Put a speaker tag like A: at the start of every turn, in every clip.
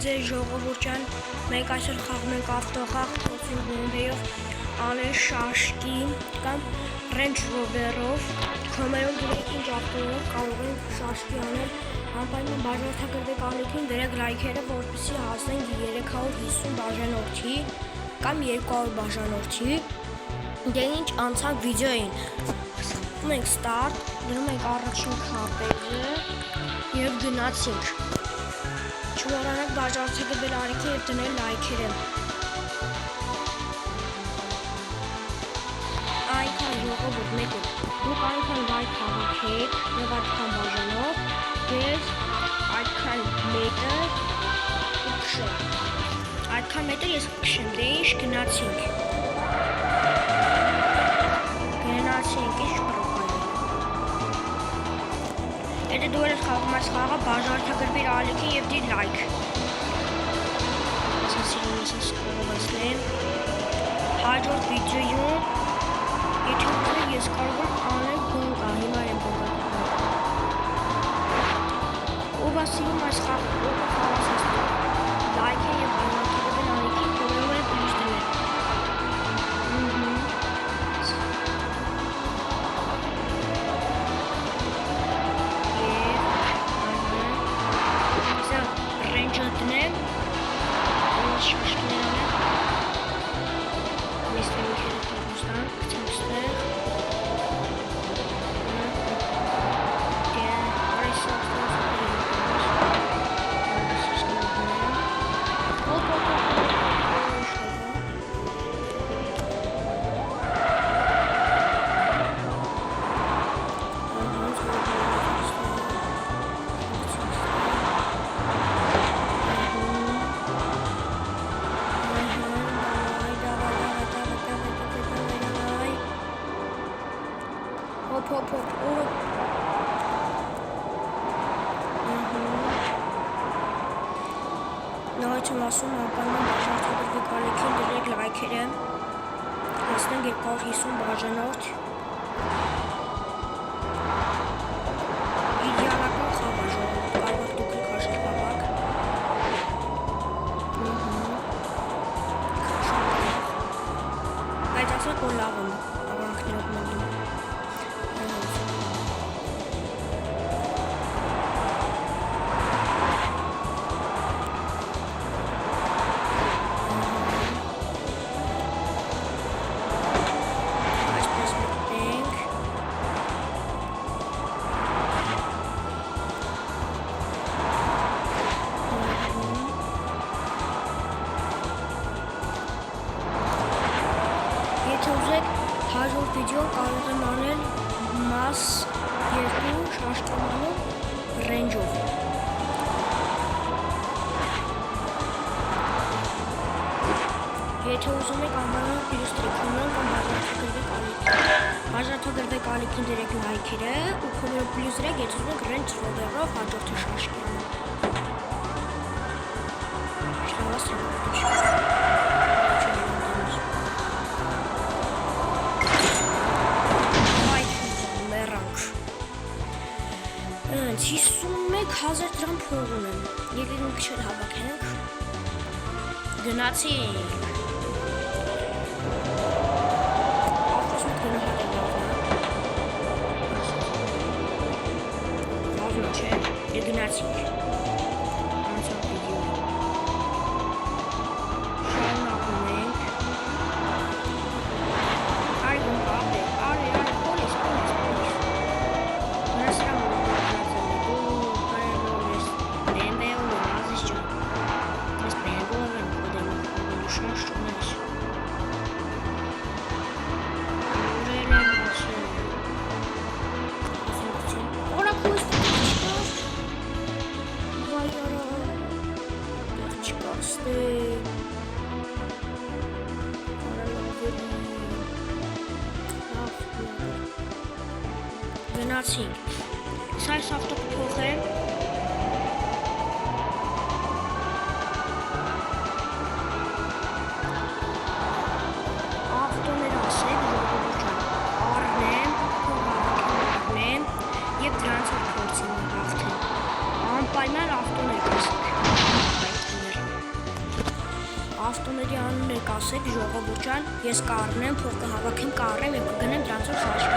A: ձեր ժողովուրդյան, մենք այսօր խաղում ենք ավտոխաղ փոսին բոմբեյով, անել շաշկի կամ Range Rover-ով, քամերով դրեք ինչ ավտոյով կարող ենք շաշկի անել, անպայման բաժանորդագրվեք ալիքին, դրեք լայքերը, որպեսզի հասնենք 350 բաժանորդի կամ 200 բաժանորդի, դե ինչ անցանք վիդեոին, ում ենք start, դնում ենք առաջին քարտեզը և գնացինք, չմոռանաք բաժանորդագրվել ալիքին և դնել լայքերը, այնքան ժողովուրդ մեկը, դուք այնքան լայք հավաքեք և այդքան բաժանող, ես այդքան մետը կքշեմ, այդքան մետը ես կքշեմ, դե ինչ գնացինք, ինչ պրոպայել, եթե դու ես խաղում այս խաղը, բաժանորդագրվիր ալիքին և դիր լայք, ես կողովացնեմ, հաջորդ վիդեոյում, եթե ուզեք ես կարող եմ անել գոնկա, հիմա եմ գոնկա, ով ասիլում այս խաղը, ով խաղաս ասում, լայք է և բաժանորդագրվել ալիքին, կորելով է պլյուս դնել, դնեմ, շաշկիներ անեմ, մեստերիքերը թողուստան, կցեմ ստեղ, Նայց եմ ասում անպայման բաժանորդագրվեք ալիքին, դրեք լայքերը, հասնենք 250 բաժանորդ, իդեալական խաղ է ժողովուրդ, կարող եք դուք քաշել խաղաք, բայց ասեք որ լավ եմ, ավանքներով մնում, հաջորդ վիդեոն կարող եմ անել մաս 2 շաշկամանով ռենջով, եթե ուզում եք անպայման պլյուս տրիքումն կամ բաժանորդագրվեք ալիքին դրեք լայքերը ու քոմերով պլյուս դրեք, եթե ուզում եք Range Rover-ով հաջորդը շաշկի անել, Հենց 51,000 դրամ փող ունեմ, եկեք մի քիչ հավաքենք, գնացինք, ավտոսմիտ գնահատել լավն չէ, դե գնացինք, անցանք վիդեոյի, շարունակում ենք, այգում կապեք, պոլիս, նասրամ գնացինք, սա այս ավտո կփոխեմ, ավտոներ ասեք, ժողովուրդ առնեմ, փող առնեմ և դրանց որ փորձեմ հաղթեմ, անպայման ավտոներ ասեք, ավտոների անունը կասեք ժողովուրդ ջան, ես կառնեմ, փող կհավաքեմ, կառնեմ եւ կգնեմ դրանցով խաչի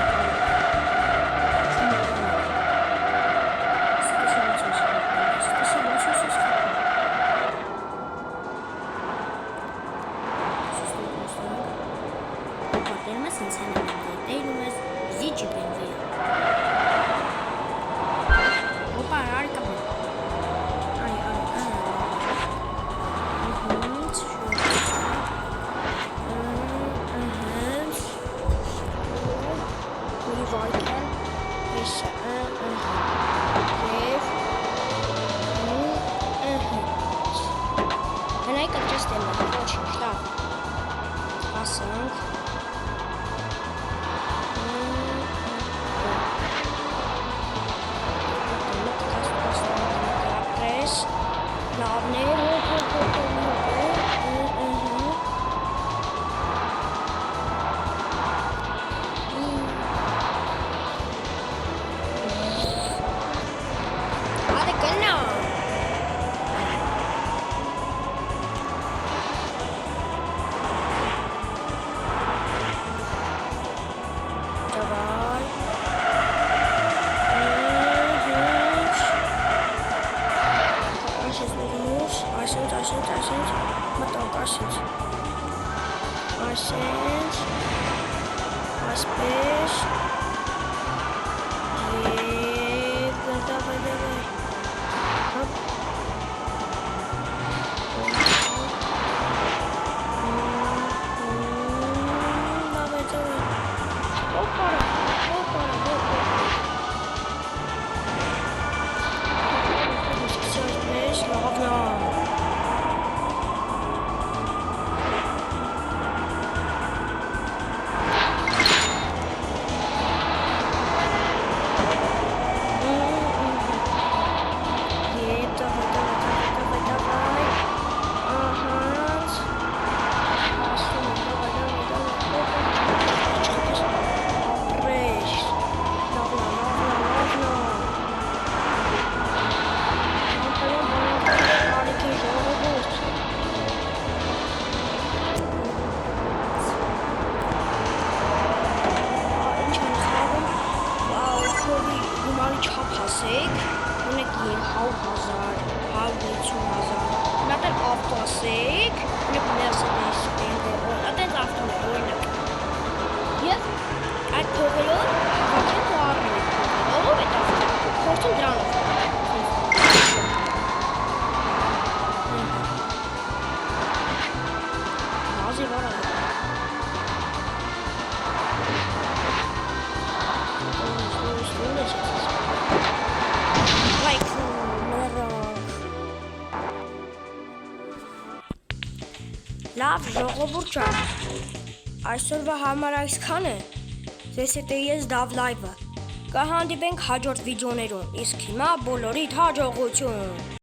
A: Լավ ժողովուրդ ջան, այսօրվա համար այսքան է, ձեզ հետ է ես Դավ լայվը, կհանդիպենք հաջորդ վիդեոներում, իսկ հիմա բոլորիդ հաջողություն։